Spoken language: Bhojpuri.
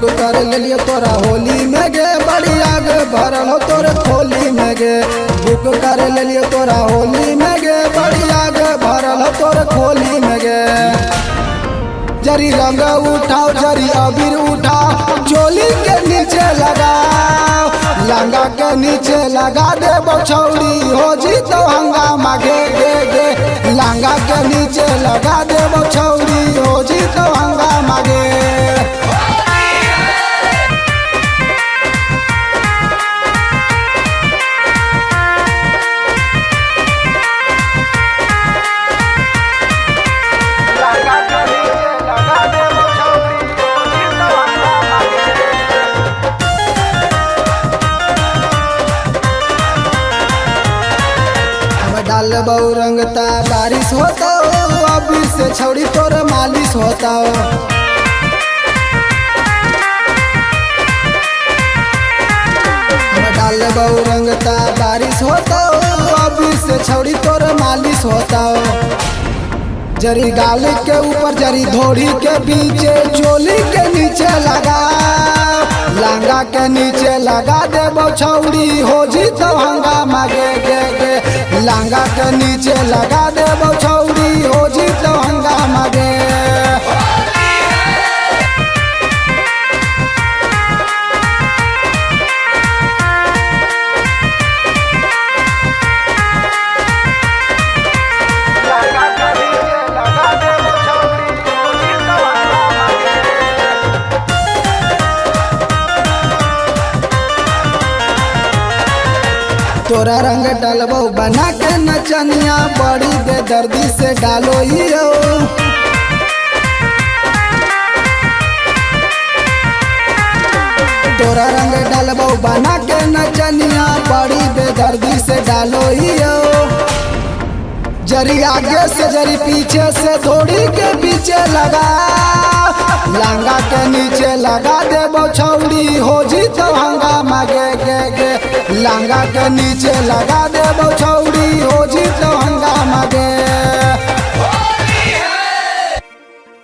बुक कर लियो तोरा होली में गे, बड़ी आग भरल हो तोरे खोली में गे। बुक कर लियो तोरा होली में गे, बड़ी आग भरल हो तोरे खोली में गे। जरी रंग उठाओ जरी अबीर उठाओ, चोली के नीचे लगाओ, लंगा के नीचे लगा दे बछौड़ी, हो जी तो हंगामा गे गे गे। लंगा के नीचे लगा दे बछौड़ी, हो जी तो हंगामा गे। डाल बहु रंगता बारिश होता हो, अभी से छौड़ी तोर मालिश होता हो। डाल बहु रंगता बारिश होता हो, अभी से छौड़ी तोर मालिश होता हो। जरी गाल के ऊपर जरी धोड़ी के पीछे, चोली के नीचे लगा, लंगा के नीचे लगा दे बछौड़ी, हो जी तो हंगामा गे गे गे। लंगा के नीचे लगा दे बछौड़ी, हो जी तो हंगामा गे। तोरा रंग डलबो बना के नचनिया, बड़ी बेदर्दी से डालो यो। तोरा रंग डलबो बना के नचनिया, बड़ी बेदर्दी से डालो यो। जरी आगे से जरी पीछे से थोड़ी के पीछे लगा, लंगा के नीचे लगा दे बछौड़ी, हो जी तो हंगामा गे गे गे। लंगा के नीचे लगा दे बछौड़ी, हो जी तो हंगामा गे।